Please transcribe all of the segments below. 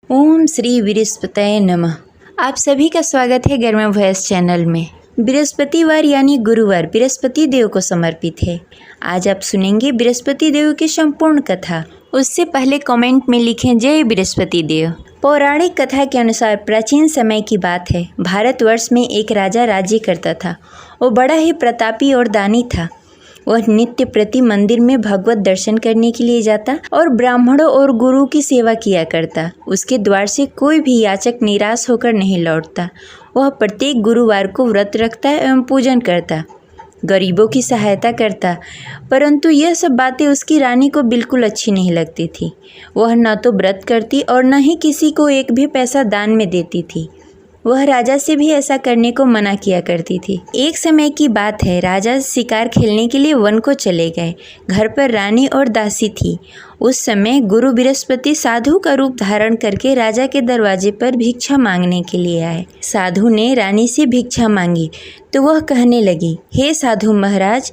ओम श्री बृहस्पतये नमः। आप सभी का स्वागत है गर्मा वॉइस चैनल में। बृहस्पतिवार यानी गुरुवार बृहस्पति देव को समर्पित है। आज आप सुनेंगे बृहस्पति देव की संपूर्ण कथा। उससे पहले कमेंट में लिखें जय बृहस्पति देव। पौराणिक कथा के अनुसार प्राचीन समय की बात है। भारतवर्ष में एक राजा राज्य करता था। वो बड़ा ही प्रतापी और दानी था। वह नित्य प्रति मंदिर में भगवत दर्शन करने के लिए जाता और ब्राह्मणों और गुरु की सेवा किया करता। उसके द्वार से कोई भी याचक निराश होकर नहीं लौटता। वह प्रत्येक गुरुवार को व्रत रखता एवं पूजन करता, गरीबों की सहायता करता। परंतु यह सब बातें उसकी रानी को बिल्कुल अच्छी नहीं लगती थी। वह न तो व्रत करती और न ही किसी को एक भी पैसा दान में देती थी। वह राजा से भी ऐसा करने को मना किया करती थी। एक समय की बात है, राजा शिकार खेलने के लिए वन को चले गए। घर पर रानी और दासी थी। उस समय गुरु बृहस्पति साधु का रूप धारण करके राजा के दरवाजे पर भिक्षा मांगने के लिए आए। साधु ने रानी से भिक्षा मांगी तो वह कहने लगी, हे साधु महाराज,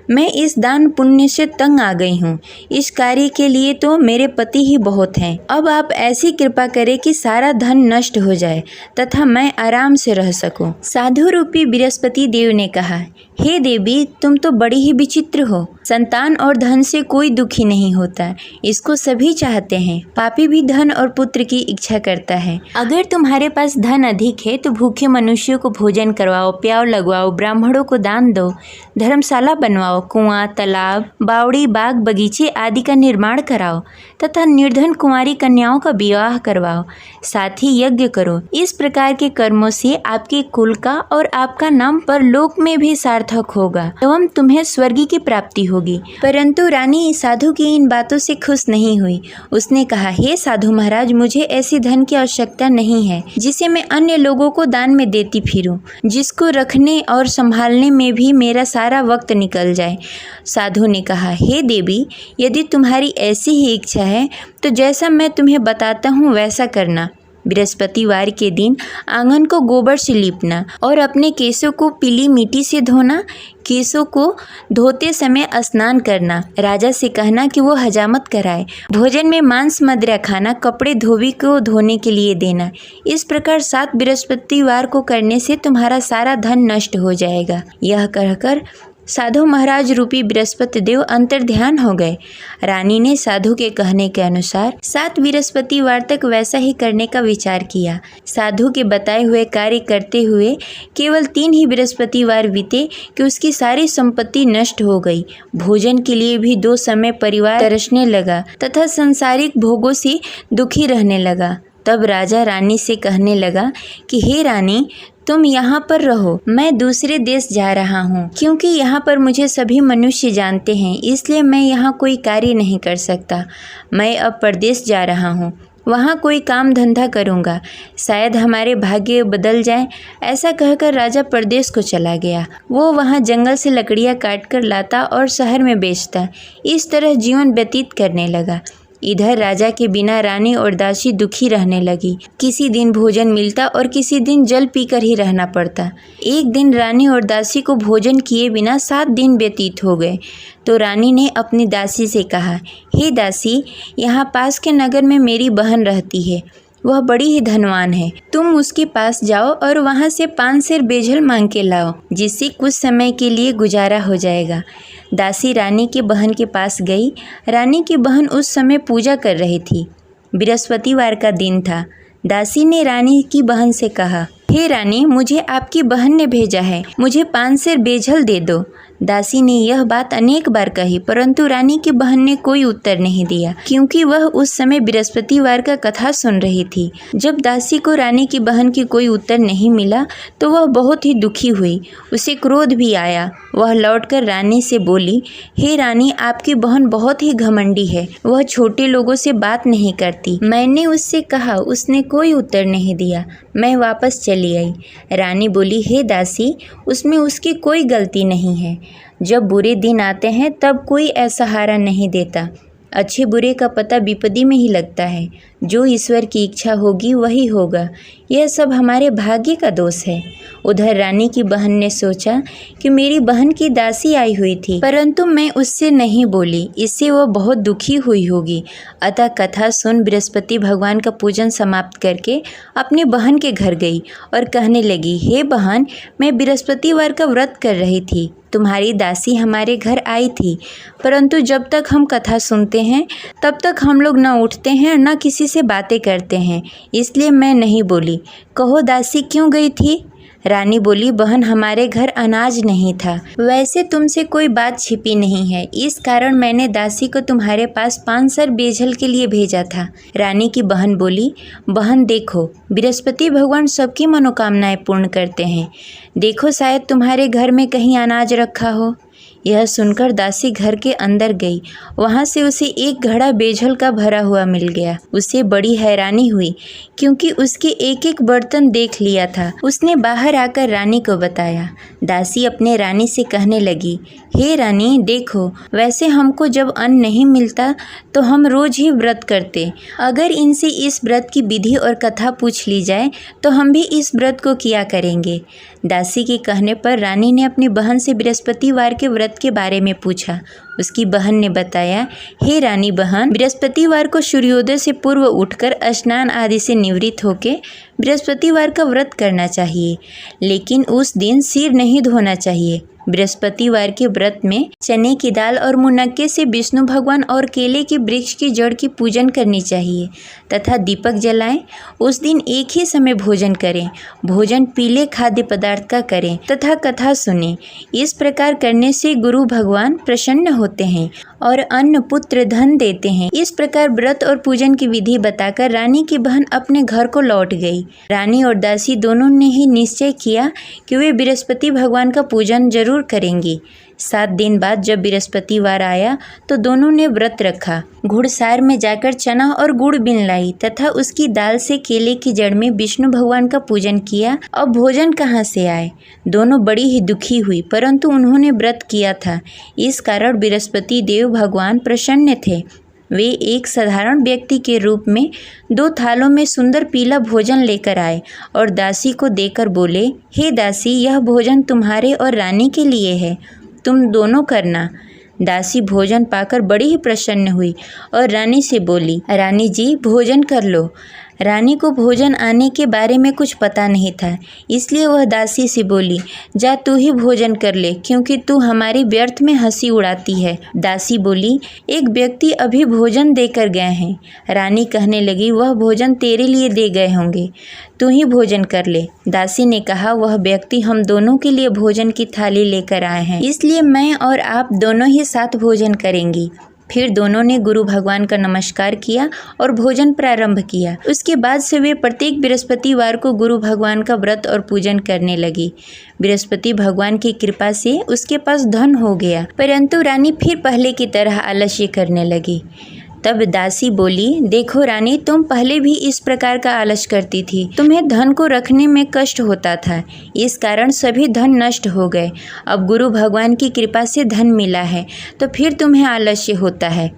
मैं इस दान पुण्य से तंग आ गई हूँ। इस कार्य के लिए तो मेरे पति ही बहुत हैं। अब आप ऐसी कृपा करें कि सारा धन नष्ट हो जाए तथा मैं आराम से रह सकूं। साधु रूपी बृहस्पति देव ने कहा, हे देवी, तुम तो बड़ी ही विचित्र हो। संतान और धन से कोई दुखी नहीं होता, इसको सभी चाहते हैं। पापी भी धन और पुत्र की इच्छा करता है। अगर तुम्हारे पास धन अधिक है तो भूखे मनुष्यों को भोजन करवाओ, प्याव लगवाओ, ब्राह्मणों को दान दो, धर्मशाला बनवाओ, कुआं, तालाब, बावड़ी, बाग, बगीचे आदि का निर्माण कराओ तथा निर्धन कुंवारी कन्याओं का विवाह करवाओ। साथ ही यज्ञ करो। इस प्रकार के कर्मों से आपके कुल का और आपका नाम परलोक में भी सार्थक होगा एवं तुम्हें स्वर्ग की प्राप्ति होगी। परंतु रानी साधु की इन बातों से खुश नहीं हुई। उसने कहा, हे साधु महाराज, मुझे ऐसी धन की आवश्यकता नहीं है जिसे मैं अन्य लोगों को दान में देती फिरूं, जिसको रखने और संभालने में भी मेरा सारा वक्त निकल जाए। साधु ने कहा, हे देवी, यदि तुम्हारी ऐसी ही इच्छा है तो जैसा मैं तुम्हें बताता हूँ वैसा करना। बृहस्पतिवार के दिन आंगन को गोबर से लीपना और अपने केसों को पीली मिट्टी से धोना। केसों को धोते समय स्नान करना। राजा से कहना कि वो हजामत कराए। भोजन में मांस मदिरा खाना। कपड़े धोबी को धोने के लिए देना। इस प्रकार 7 बृहस्पतिवार को करने से तुम्हारा सारा धन नष्ट हो जाएगा। यह कहकर साधु महाराज रूपी बृहस्पति देव अंतर्ध्यान हो गए। रानी ने साधु के कहने के अनुसार 7 बृहस्पतिवार तक वैसा ही करने का विचार किया। साधु के बताए हुए कार्य करते हुए केवल 3 ही बृहस्पतिवार बीते कि उसकी सारी संपत्ति नष्ट हो गई। भोजन के लिए भी 2 समय परिवार तरसने लगा तथा सांसारिक भोगों से दुखी रहने लगा। तब राजा रानी से कहने लगा कि हे रानी, तुम यहाँ पर रहो, मैं दूसरे देश जा रहा हूँ। क्योंकि यहाँ पर मुझे सभी मनुष्य जानते हैं, इसलिए मैं यहाँ कोई कार्य नहीं कर सकता। मैं अब परदेश जा रहा हूँ, वहाँ कोई काम धंधा करूँगा, शायद हमारे भाग्य बदल जाए। ऐसा कहकर राजा परदेश को चला गया। वो वहाँ जंगल से लकड़ियाँ काट कर लाता और शहर में बेचता। इस तरह जीवन व्यतीत करने लगा। इधर राजा के बिना रानी और दासी दुखी रहने लगी। किसी दिन भोजन मिलता और किसी दिन जल पीकर ही रहना पड़ता। एक दिन रानी और दासी को भोजन किए बिना 7 दिन व्यतीत हो गए। तो रानी ने अपनी दासी से कहा, हे दासी, यहाँ पास के नगर में मेरी बहन रहती है। वह बड़ी ही धनवान है। तुम उसके पास जाओ और वहाँ से 5 सेर बेजल मांग के लाओ, जिससे कुछ समय के लिए गुजारा हो जाएगा। दासी रानी की बहन के पास गई। रानी की बहन उस समय पूजा कर रही थी। बृहस्पतिवार का दिन था। दासी ने रानी की बहन से कहा, हे रानी, मुझे आपकी बहन ने भेजा है, मुझे 5 सेर बेजल दे दो। दासी ने यह बात अनेक बार कही, परंतु रानी की बहन ने कोई उत्तर नहीं दिया, क्योंकि वह उस समय बृहस्पतिवार का कथा सुन रही थी। जब दासी को रानी की बहन की कोई उत्तर नहीं मिला तो वह बहुत ही दुखी हुई। उसे क्रोध भी आया। वह लौटकर रानी से बोली, हे रानी, आपकी बहन बहुत ही घमंडी है। वह छोटे लोगों से बात नहीं करती। मैंने उससे कहा, उसने कोई उत्तर नहीं दिया। मैं वापस चली आई। रानी बोली, हे दासी, उसमें उसकी कोई गलती नहीं है। जब बुरे दिन आते हैं तब कोई असहारा नहीं देता। अच्छे बुरे का पता विपत्ति में ही लगता है। जो ईश्वर की इच्छा होगी वही होगा। यह सब हमारे भाग्य का दोष है। उधर रानी की बहन ने सोचा कि मेरी बहन की दासी आई हुई थी, परंतु मैं उससे नहीं बोली, इससे वो बहुत दुखी हुई होगी। अतः कथा सुन बृहस्पति भगवान का पूजन समाप्त करके अपनी बहन के घर गई और कहने लगी, हे बहन, मैं बृहस्पतिवार का व्रत कर रही थी। तुम्हारी दासी हमारे घर आई थी, परंतु जब तक हम कथा सुनते हैं तब तक हम लोग न उठते हैं न किसी से बातें करते हैं, इसलिए मैं नहीं बोली। कहो दासी क्यों गई थी? रानी बोली, बहन, हमारे घर अनाज नहीं था। वैसे तुमसे कोई बात छिपी नहीं है, इस कारण मैंने दासी को तुम्हारे पास 5 सर बेजल के लिए भेजा था। रानी की बहन बोली, बहन देखो, बृहस्पति भगवान सबकी मनोकामनाएं पूर्ण करते हैं। देखो शायद तुम्हारे घर में कहीं अनाज रखा हो। यह सुनकर दासी घर के अंदर गई। वहाँ से उसे एक घड़ा बेजल का भरा हुआ मिल गया। उसे बड़ी हैरानी हुई क्योंकि उसके एक एक बर्तन देख लिया था। उसने बाहर आकर रानी को बताया। दासी अपने रानी से कहने लगी, हे रानी, देखो, वैसे हमको जब अन्न नहीं मिलता तो हम रोज ही व्रत करते। अगर इनसे इस व्रत की विधि और कथा पूछ ली जाए तो हम भी इस व्रत को किया करेंगे। दासी के कहने पर रानी ने अपनी बहन से बृहस्पतिवार के व्रत के बारे में पूछा। उसकी बहन ने बताया, हे रानी बहन, बृहस्पतिवार को सूर्योदय से पूर्व उठकर स्नान आदि से निवृत्त होकर बृहस्पतिवार का व्रत करना चाहिए, लेकिन उस दिन सिर नहीं धोना चाहिए। बृहस्पतिवार के व्रत में चने की दाल और मुनक्के से विष्णु भगवान और केले के वृक्ष की जड़ की पूजन करनी चाहिए तथा दीपक जलाएं। उस दिन एक ही समय भोजन करें। भोजन पीले खाद्य पदार्थ का करें तथा कथा सुनें। इस प्रकार करने से गुरु भगवान प्रसन्न होते हैं और अन्न पुत्र धन देते हैं। इस प्रकार व्रत और पूजन की विधि बताकर रानी की बहन अपने घर को लौट गई। रानी और दासी दोनों ने ही निश्चय किया कि वे बृहस्पति भगवान का पूजन जरूर करेंगी। 7 दिन बाद जब बृहस्पतिवार आया तो दोनों ने व्रत रखा। घुड़सार में जाकर चना और गुड़ बीन लाई तथा उसकी दाल से केले की जड़ में विष्णु भगवान का पूजन किया। अब भोजन कहाँ से आए? दोनों बड़ी ही दुखी हुई, परंतु उन्होंने व्रत किया था, इस कारण बृहस्पति देव भगवान प्रसन्न थे। वे एक साधारण व्यक्ति के रूप में 2 थालों में सुंदर पीला भोजन लेकर आए और दासी को देकर बोले, हे दासी, यह भोजन तुम्हारे और रानी के लिए है, तुम दोनों करना। दासी भोजन पाकर बड़ी ही प्रसन्न हुई और रानी से बोली, रानी जी, भोजन कर लो। रानी को भोजन आने के बारे में कुछ पता नहीं था, इसलिए वह दासी से बोली, जा तू ही भोजन कर ले, क्योंकि तू हमारी व्यर्थ में हंसी उड़ाती है। दासी बोली, एक व्यक्ति अभी भोजन देकर गए हैं। रानी कहने लगी, वह भोजन तेरे लिए दे गए होंगे, तू ही भोजन कर ले। दासी ने कहा, वह व्यक्ति हम दोनों के लिए भोजन की थाली लेकर आए हैं, इसलिए मैं और आप दोनों ही साथ भोजन करेंगी। फिर दोनों ने गुरु भगवान का नमस्कार किया और भोजन प्रारंभ किया। उसके बाद से वे प्रत्येक बृहस्पतिवार को गुरु भगवान का व्रत और पूजन करने लगी। बृहस्पति भगवान की कृपा से उसके पास धन हो गया, परंतु रानी फिर पहले की तरह आलस्य करने लगी। तब दासी बोली, देखो रानी, तुम पहले भी इस प्रकार का आलस करती थी। तुम्हें धन को रखने में कष्ट होता था, इस कारण सभी धन नष्ट हो गए। अब गुरु भगवान की कृपा से धन मिला है तो फिर तुम्हें आलस्य होता है।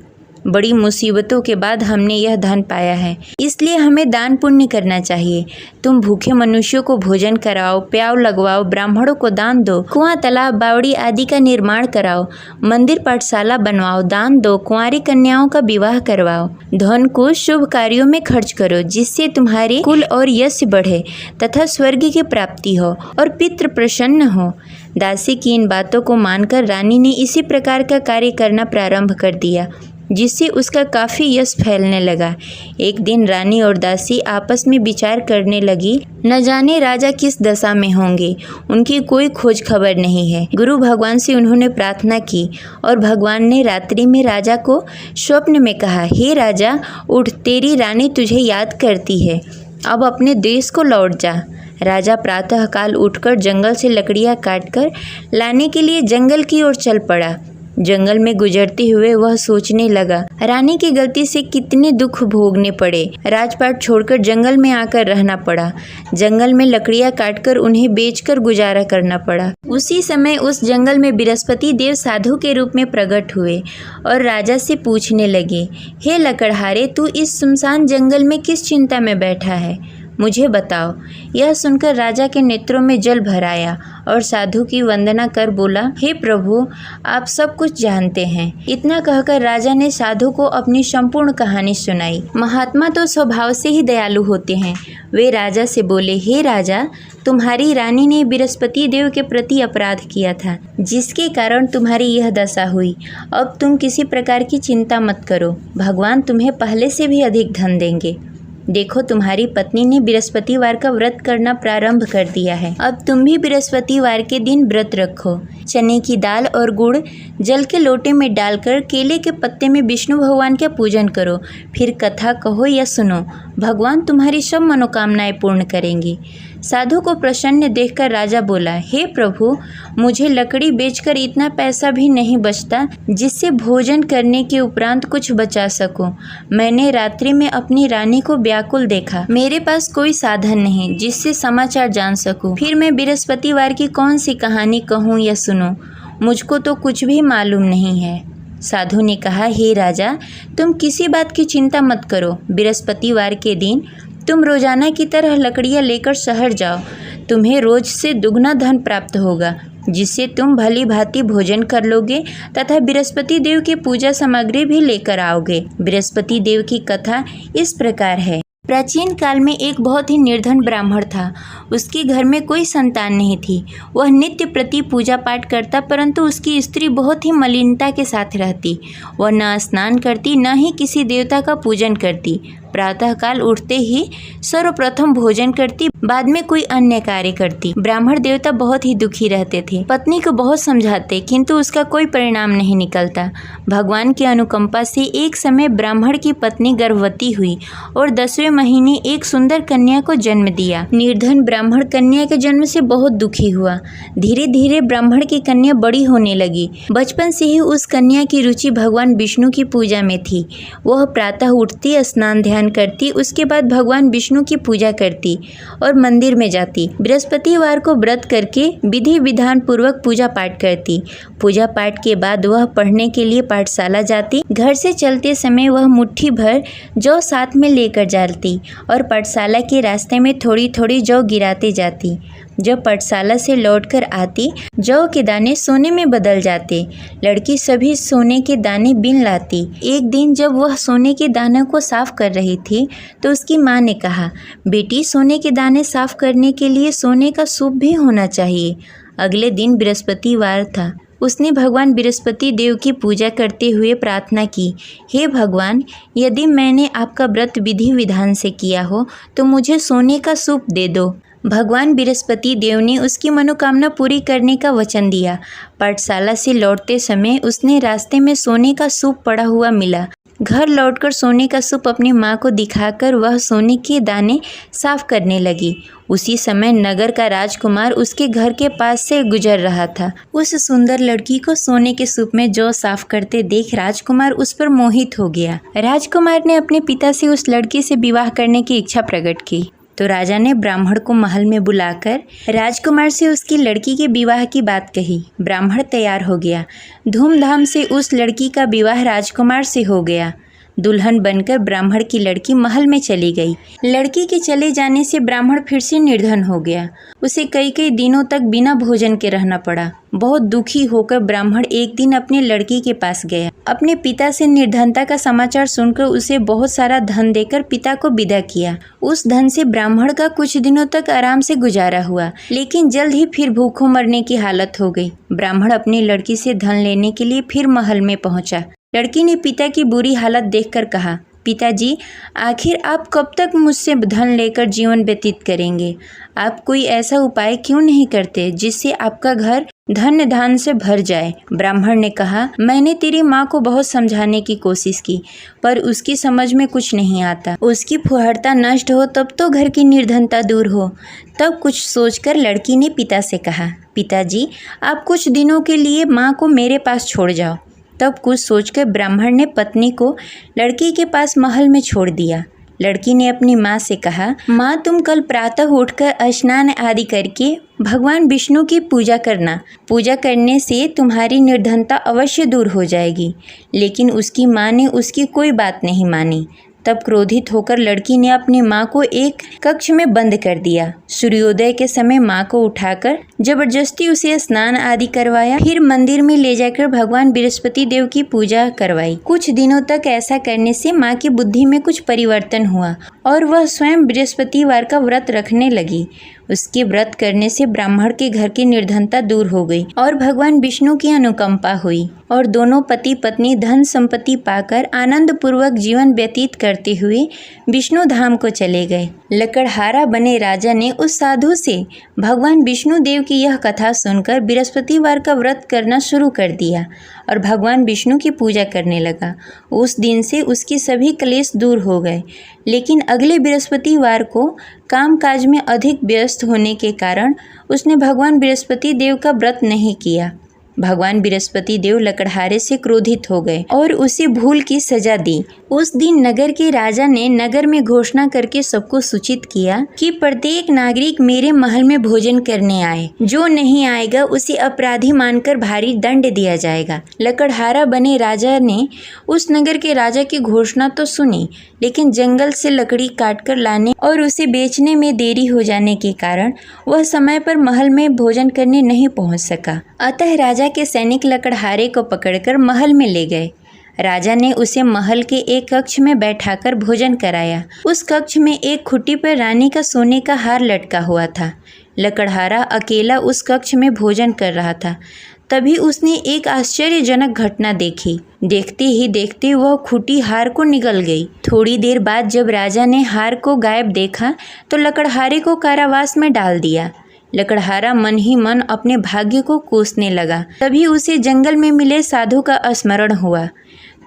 बड़ी मुसीबतों के बाद हमने यह धन पाया है, इसलिए हमें दान पुण्य करना चाहिए। तुम भूखे मनुष्यों को भोजन कराओ, प्याव लगवाओ, ब्राह्मणों को दान दो, कुआं, तालाब, बावड़ी आदि का निर्माण कराओ, मंदिर पाठशाला बनवाओ, दान दो, कुंवारी कन्याओं का विवाह करवाओ। धन को शुभ कार्यों में खर्च करो, जिससे तुम्हारे कुल और यश बढ़े तथा स्वर्ग की प्राप्ति हो और पितृ प्रसन्न हो। दासी की इन बातों को मानकर रानी ने इसी प्रकार का कार्य करना प्रारंभ कर दिया, जिससे उसका काफ़ी यश फैलने लगा। एक दिन रानी और दासी आपस में विचार करने लगी, न जाने राजा किस दशा में होंगे, उनकी कोई खोज खबर नहीं है। गुरु भगवान से उन्होंने प्रार्थना की और भगवान ने रात्रि में राजा को स्वप्न में कहा, हे राजा, उठ, तेरी रानी तुझे याद करती है, अब अपने देश को लौट जा। राजा प्रातःकाल उठकर जंगल से लकड़ियाँ काटकर लाने के लिए जंगल की ओर चल पड़ा। जंगल में गुजरते हुए वह सोचने लगा, रानी की गलती से कितने दुख भोगने पड़े। राजपाट छोड़कर जंगल में आकर रहना पड़ा। जंगल में लकड़ियां काटकर उन्हें बेचकर गुजारा करना पड़ा। उसी समय उस जंगल में बृहस्पति देव साधु के रूप में प्रकट हुए और राजा से पूछने लगे, हे लकड़हारे, तू इस सुनसान जंगल में किस चिंता में बैठा है? मुझे बताओ। यह सुनकर राजा के नेत्रों में जल भर आया और साधु की वंदना कर बोला, हे प्रभु, आप सब कुछ जानते हैं। इतना कहकर राजा ने साधु को अपनी संपूर्ण कहानी सुनाई। महात्मा तो स्वभाव से ही दयालु होते हैं। वे राजा से बोले, हे राजा, तुम्हारी रानी ने बृहस्पति देव के प्रति अपराध किया था, जिसके कारण तुम्हारी यह दशा हुई। अब तुम किसी प्रकार की चिंता मत करो, भगवान तुम्हें पहले से भी अधिक धन देंगे। देखो, तुम्हारी पत्नी ने बृहस्पतिवार का व्रत करना प्रारंभ कर दिया है। अब तुम भी बृहस्पतिवार के दिन व्रत रखो। चने की दाल और गुड़ जल के लोटे में डालकर केले के पत्ते में विष्णु भगवान का पूजन करो। फिर कथा कहो या सुनो, भगवान तुम्हारी सब मनोकामनाएं पूर्ण करेंगे। साधु को प्रसन्न देखकर राजा बोला, हे प्रभु, मुझे लकड़ी बेचकर इतना पैसा भी नहीं बचता जिससे भोजन करने के उपरांत कुछ बचा सकूं। मैंने रात्रि में अपनी रानी को व्याकुल देखा। मेरे पास कोई साधन नहीं जिससे समाचार जान सकूं। फिर मैं बृहस्पतिवार की कौन सी कहानी कहूँ या सुनूं? मुझको तो कुछ भी मालूम नहीं है। साधु ने कहा, हे राजा, तुम किसी बात की चिंता मत करो। बृहस्पतिवार के दिन तुम रोजाना की तरह लकड़ियाँ लेकर शहर जाओ। तुम्हें रोज से दुगना धन प्राप्त होगा, जिससे तुम भली भांति भोजन कर लोगे तथा बृहस्पति देव की पूजा सामग्री भी लेकर आओगे। बृहस्पति देव की कथा इस प्रकार है। प्राचीन काल में एक बहुत ही निर्धन ब्राह्मण था। उसके घर में कोई संतान नहीं थी। वह नित्य प्रति पूजा पाठ करता, परंतु उसकी स्त्री बहुत ही मलिनता के साथ रहती। वह न स्नान करती, न ही किसी देवता का पूजन करती। प्रातःकाल उठते ही सर्वप्रथम भोजन करती, बाद में कोई अन्य कार्य करती। ब्राह्मण देवता बहुत ही दुखी रहते थे। पत्नी को बहुत समझाते, किंतु उसका कोई परिणाम नहीं निकलता। भगवान की अनुकंपा से एक समय ब्राह्मण की पत्नी गर्भवती हुई और 10वें महीने एक सुंदर कन्या को जन्म दिया। निर्धन ब्राह्मण कन्या के जन्म से बहुत दुखी हुआ। धीरे धीरे ब्राह्मण की कन्या बड़ी होने लगी। बचपन से ही उस कन्या की रुचि भगवान विष्णु की पूजा में थी। वह प्रातः उठती, स्नान ध्यान करती, उसके बाद भगवान विष्णु की पूजा करती और मंदिर में जाती। बृहस्पतिवार को व्रत करके विधि विधान पूर्वक पूजा पाठ करती। पूजा पाठ के बाद वह पढ़ने के लिए पाठशाला जाती। घर से चलते समय वह मुट्ठी भर जौ साथ में लेकर जाती और पाठशाला के रास्ते में थोड़ी थोड़ी जौ गिराते जाती। जब पाठशाला से लौटकर आती, जौ के दाने सोने में बदल जाते। लड़की सभी सोने के दाने बीन लाती। एक दिन जब वह सोने के दानों को साफ कर रही थी, तो उसकी माँ ने कहा, बेटी, सोने के दाने साफ करने के लिए सोने का सूप भी होना चाहिए। अगले दिन बृहस्पतिवार था। उसने भगवान बृहस्पति देव की पूजा करते हुए प्रार्थना की, हे भगवान, यदि मैंने आपका व्रत विधि विधान से किया हो तो मुझे सोने का सूप दे दो। भगवान बृहस्पति देव ने उसकी मनोकामना पूरी करने का वचन दिया। पाठशाला से लौटते समय उसने रास्ते में सोने का सूप पड़ा हुआ मिला। घर लौटकर सोने का सूप अपनी माँ को दिखाकर वह सोने के दाने साफ करने लगी। उसी समय नगर का राजकुमार उसके घर के पास से गुजर रहा था। उस सुंदर लड़की को सोने के सूप में जौ साफ करते देख राजकुमार उस पर मोहित हो गया। राजकुमार ने अपने पिता से उस लड़की से विवाह करने की इच्छा प्रकट की। तो राजा ने ब्राह्मण को महल में बुलाकर राजकुमार से उसकी लड़की के विवाह की बात कही। ब्राह्मण तैयार हो गया। धूमधाम से उस लड़की का विवाह राजकुमार से हो गया। दुल्हन बनकर ब्राह्मण की लड़की महल में चली गई। लड़की के चले जाने से ब्राह्मण फिर से निर्धन हो गया। उसे कई कई दिनों तक बिना भोजन के रहना पड़ा। बहुत दुखी होकर ब्राह्मण एक दिन अपने लड़की के पास गया। अपने पिता से निर्धनता का समाचार सुनकर उसे बहुत सारा धन देकर पिता को विदा किया। उस धन से ब्राह्मण का कुछ दिनों तक आराम से गुजारा हुआ, लेकिन जल्द ही फिर भूखों मरने की हालत हो गई। ब्राह्मण अपनी लड़की से धन लेने के लिए फिर महल में पहुंचा। लड़की ने पिता की बुरी हालत देखकर कहा, पिताजी, आखिर आप कब तक मुझसे धन लेकर जीवन व्यतीत करेंगे? आप कोई ऐसा उपाय क्यों नहीं करते जिससे आपका घर धन धान से भर जाए? ब्राह्मण ने कहा, मैंने तेरी माँ को बहुत समझाने की कोशिश की, पर उसकी समझ में कुछ नहीं आता। उसकी फुहरता नष्ट हो तब तो घर की निर्धनता दूर हो। तब कुछ सोचकर लड़की ने पिता से कहा, पिताजी, आप कुछ दिनों के लिए माँ को मेरे पास छोड़ जाओ। तब कुछ सोचकर ब्राह्मण ने पत्नी को लड़की के पास महल में छोड़ दिया। लड़की ने अपनी माँ से कहा, माँ, तुम कल प्रातः उठकर स्नान आदि करके भगवान विष्णु की पूजा करना। पूजा करने से तुम्हारी निर्धनता अवश्य दूर हो जाएगी। लेकिन उसकी माँ ने उसकी कोई बात नहीं मानी। तब क्रोधित होकर लड़की ने अपनी माँ को एक कक्ष में बंद कर दिया। सूर्योदय के समय माँ को उठाकर जबरदस्ती उसे स्नान आदि करवाया, फिर मंदिर में ले जाकर भगवान बृहस्पति देव की पूजा करवाई। कुछ दिनों तक ऐसा करने से माँ की बुद्धि में कुछ परिवर्तन हुआ और वह स्वयं बृहस्पतिवार का व्रत रखने लगी। उसके व्रत करने से ब्राह्मण के घर की निर्धनता दूर हो गई और भगवान विष्णु की अनुकंपा हुई और दोनों पति पत्नी धन संपत्ति पाकर आनंद पूर्वक जीवन व्यतीत करते हुए विष्णु धाम को चले गए। लकड़हारा बने राजा ने उस साधु से भगवान विष्णु देव की यह कथा सुनकर बृहस्पतिवार का व्रत करना शुरू कर दिया और भगवान विष्णु की पूजा करने लगा। उस दिन से उसकी सभी क्लेश दूर हो गए। लेकिन अगले बृहस्पतिवार को कामकाज में अधिक व्यस्त होने के कारण उसने भगवान बृहस्पति देव का व्रत नहीं किया। भगवान बृहस्पति देव लकड़हारे से क्रोधित हो गए और उसे भूल की सजा दी। उस दिन नगर के राजा ने नगर में घोषणा करके सबको सूचित किया कि प्रत्येक नागरिक मेरे महल में भोजन करने आए। जो नहीं आएगा उसे अपराधी मानकर भारी दंड दिया जाएगा। लकड़हारा बने राजा ने उस नगर के राजा की घोषणा तो सुनी, लेकिन जंगल से लकड़ी काटकर लाने और उसे बेचने में देरी हो जाने के कारण वह समय पर महल में भोजन करने नहीं पहुंच सका। अतः राजा के सैनिक लकड़हारे को पकड़कर महल में ले गए। राजा ने उसे महल के एक कक्ष में बैठाकर भोजन कराया। उस कक्ष में एक खुट्टी पर रानी का सोने का हार लटका हुआ था। लकड़हारा अकेला उस कक्ष में भोजन कर रहा था। तभी उसने एक आश्चर्यजनक घटना देखी। देखते ही देखते वह खुट्टी हार को निगल गई। थोड़ी देर बाद जब राजा ने हार को गायब देखा तो लकड़हारे को कारावास में डाल दिया। लकड़हारा मन ही मन अपने भाग्य को कोसने लगा। तभी उसे जंगल में मिले साधु का स्मरण हुआ।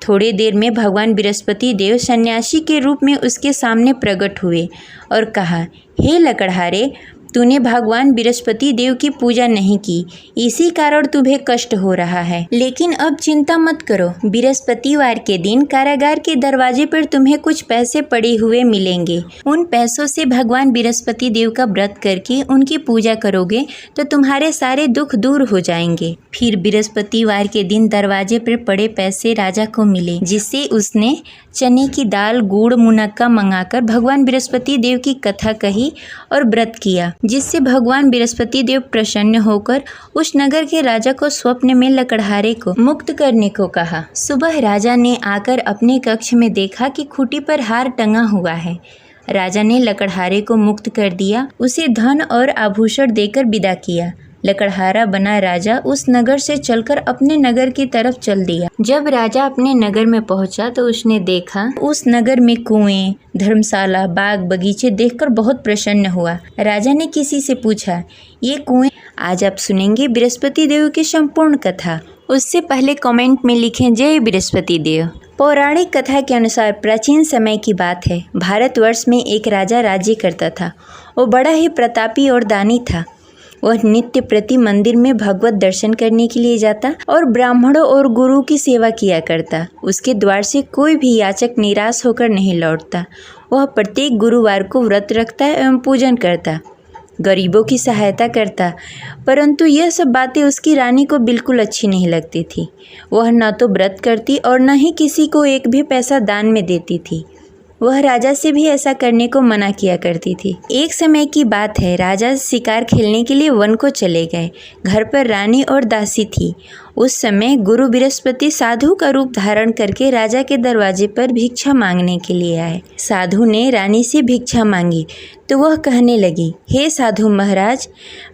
थोड़ी देर में भगवान बृहस्पति देव सन्यासी के रूप में उसके सामने प्रकट हुए और कहा, हे लकड़हारे, तूने भगवान बृहस्पति देव की पूजा नहीं की, इसी कारण तुम्हें कष्ट हो रहा है। लेकिन अब चिंता मत करो, बृहस्पतिवार के दिन कारागार के दरवाजे पर तुम्हें कुछ पैसे पड़े हुए मिलेंगे। उन पैसों से भगवान बृहस्पति देव का व्रत करके उनकी पूजा करोगे तो तुम्हारे सारे दुख दूर हो जाएंगे। फिर बृहस्पतिवार के दिन दरवाजे पर पड़े पैसे राजा को मिले, जिससे उसने चने की दाल, गुड़, मुनक्का मंगाकर भगवान बृहस्पति देव की कथा कही और व्रत किया, जिससे भगवान बृहस्पति देव प्रसन्न होकर उस नगर के राजा को स्वप्न में लकड़हारे को मुक्त करने को कहा। सुबह राजा ने आकर अपने कक्ष में देखा कि खूंटी पर हार टंगा हुआ है। राजा ने लकड़हारे को मुक्त कर दिया, उसे धन और आभूषण देकर विदा किया। लकड़हारा बना राजा उस नगर से चलकर अपने नगर की तरफ चल दिया। जब राजा अपने नगर में पहुंचा तो उसने देखा उस नगर में कुएं, धर्मशाला, बाग बगीचे देखकर बहुत प्रसन्न हुआ। राजा ने किसी से पूछा, ये कुएं? आज आप सुनेंगे बृहस्पति देव की संपूर्ण कथा। उससे पहले कमेंट में लिखें जय बृहस्पति देव। पौराणिक कथा के अनुसार प्राचीन समय की बात है। भारतवर्ष में एक राजा राज्य करता था। वो बड़ा ही प्रतापी और दानी था। वह नित्य प्रति मंदिर में भगवत दर्शन करने के लिए जाता और ब्राह्मणों और गुरु की सेवा किया करता। उसके द्वार से कोई भी याचक निराश होकर नहीं लौटता। वह प्रत्येक गुरुवार को व्रत रखता एवं पूजन करता, गरीबों की सहायता करता। परंतु यह सब बातें उसकी रानी को बिल्कुल अच्छी नहीं लगती थी। वह न तो व्रत करती और न ही किसी को एक भी पैसा दान में देती थी। वह राजा से भी ऐसा करने को मना किया करती थी। एक समय की बात है, राजा शिकार खेलने के लिए वन को चले गए। घर पर रानी और दासी थी। उस समय गुरु बृहस्पति साधु का रूप धारण करके राजा के दरवाजे पर भिक्षा मांगने के लिए आए। साधु ने रानी से भिक्षा मांगी तो वह कहने लगी, हे साधु महाराज,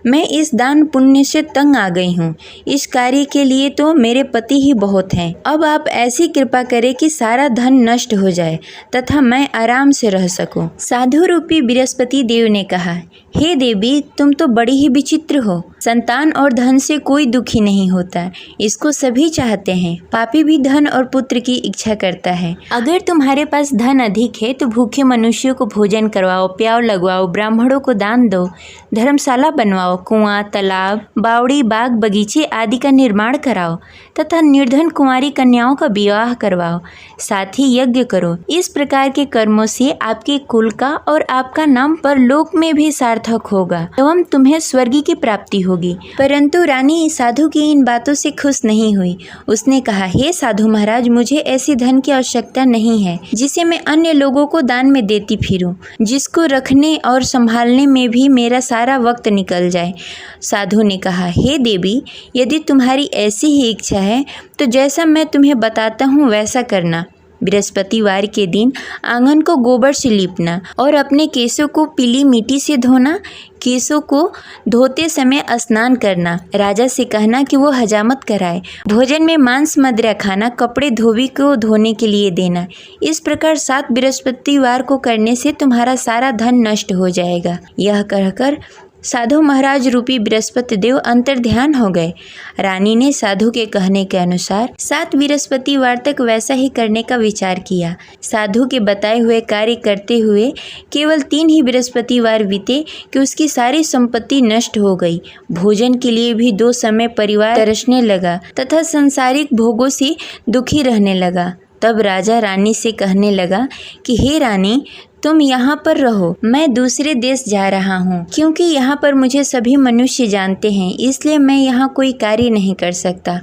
मैं इस दान पुण्य से तंग आ गई हूँ। इस कार्य के लिए तो मेरे पति ही बहुत हैं। अब आप ऐसी कृपा करें कि सारा धन नष्ट हो जाए तथा मैं आराम से रह सकूं। साधु रूपी बृहस्पति देव ने कहा, हे देवी, तुम तो बड़ी ही विचित्र हो। संतान और धन से कोई दुखी नहीं होता, इसको सभी चाहते हैं। पापी भी धन और पुत्र की इच्छा करता है। अगर तुम्हारे पास धन अधिक है तो भूखे मनुष्यों को भोजन करवाओ, प्याव लगवाओ, ब्राह्मणों को दान दो, धर्मशाला बनवाओ, कुआं, तालाब, बावड़ी, बाग बगीचे आदि का निर्माण कराओ तथा निर्धन कुंवारी कन्याओं का विवाह करवाओ। साथ ही यज्ञ करो। इस प्रकार के कर्मों से आपके कुल का और आपका नाम परलोक में भी सार्थक सार्थक होगा एवं तुम्हें स्वर्ग की प्राप्ति होगी। परंतु रानी साधु की इन बातों से खुश नहीं हुई। उसने कहा, हे साधु महाराज, मुझे ऐसी धन की आवश्यकता नहीं है जिसे मैं अन्य लोगों को दान में देती फिरूं, जिसको रखने और संभालने में भी मेरा सारा वक्त निकल जाए। साधु ने कहा, हे देवी, यदि तुम्हारी ऐसी ही इच्छा है तो जैसा मैं तुम्हें बताता हूँ वैसा करना। बृहस्पतिवार के दिन आंगन को गोबर से लीपना और अपने केशों को पीली मिट्टी से धोना। केशों को धोते समय स्नान करना। राजा से कहना कि वो हजामत कराए। भोजन में मांस मदिरा खाना। कपड़े धोबी को धोने के लिए देना। इस प्रकार 7 बृहस्पतिवार को करने से तुम्हारा सारा धन नष्ट हो जाएगा। यह कहकर साधु महाराज रूपी बृहस्पति देव अंतर्ध्यान हो गए। रानी ने साधु के कहने के अनुसार 7 बृहस्पतिवार तक वैसा ही करने का विचार किया। साधु के बताए हुए कार्य करते हुए केवल 3 ही बृहस्पतिवार बीते कि उसकी सारी संपत्ति नष्ट हो गई। भोजन के लिए भी 2 समय परिवार तरसने लगा तथा सांसारिक भोगों से दुखी रहने लगा। तब राजा रानी से कहने लगा कि हे रानी, तुम यहाँ पर रहो, मैं दूसरे देश जा रहा हूँ, क्योंकि यहाँ पर मुझे सभी मनुष्य जानते हैं, इसलिए मैं यहाँ कोई कार्य नहीं कर सकता।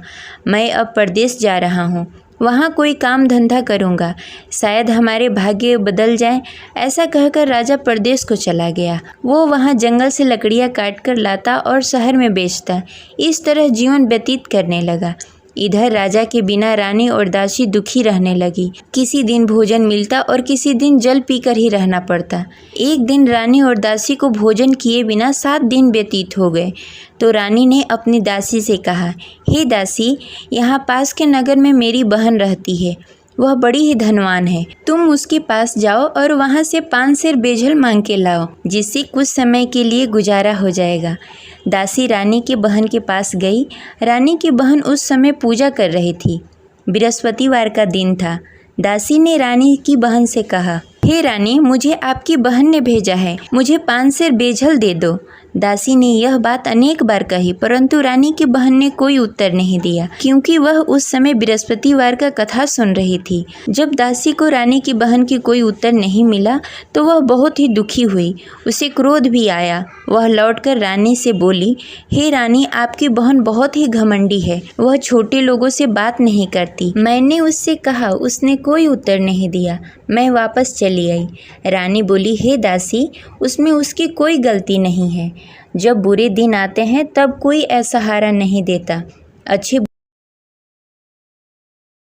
मैं अब परदेश जा रहा हूँ, वहाँ कोई काम धंधा करूँगा, शायद हमारे भाग्य बदल जाए। ऐसा कहकर राजा परदेश को चला गया। वो वहाँ जंगल से लकड़ियाँ काट कर लाता और शहर में बेचता। इस तरह जीवन व्यतीत करने लगा। इधर राजा के बिना रानी और दासी दुखी रहने लगी। किसी दिन भोजन मिलता और किसी दिन जल पीकर ही रहना पड़ता। एक दिन रानी और दासी को भोजन किए बिना 7 दिन व्यतीत हो गए। तो रानी ने अपनी दासी से कहा, हे दासी, यहाँ पास के नगर में मेरी बहन रहती है, वह बड़ी ही धनवान है। तुम उसके पास जाओ और वहाँ से 5 सेर बेजल मांग के लाओ, जिससे कुछ समय के लिए गुजारा हो जाएगा। दासी रानी की बहन के पास गई। रानी की बहन उस समय पूजा कर रही थी। बृहस्पतिवार का दिन था। दासी ने रानी की बहन से कहा, हे रानी, मुझे आपकी बहन ने भेजा है, मुझे 5 सेर बेजल दे दो। दासी ने यह बात अनेक बार कही, परंतु रानी की बहन ने कोई उत्तर नहीं दिया, क्योंकि वह उस समय बृहस्पतिवार का कथा सुन रही थी। जब दासी को रानी की बहन की कोई उत्तर नहीं मिला तो वह बहुत ही दुखी हुई। उसे क्रोध भी आया। वह लौटकर रानी से बोली, हे रानी, आपकी बहन बहुत ही घमंडी है, वह छोटे लोगों से बात नहीं करती। मैंने उससे कहा, उसने कोई उत्तर नहीं दिया। मैं वापस चली आई। रानी बोली, हे दासी, उसमें उसकी कोई गलती नहीं है। जब बुरे दिन आते हैं तब कोई असहारा नहीं देता। अच्छे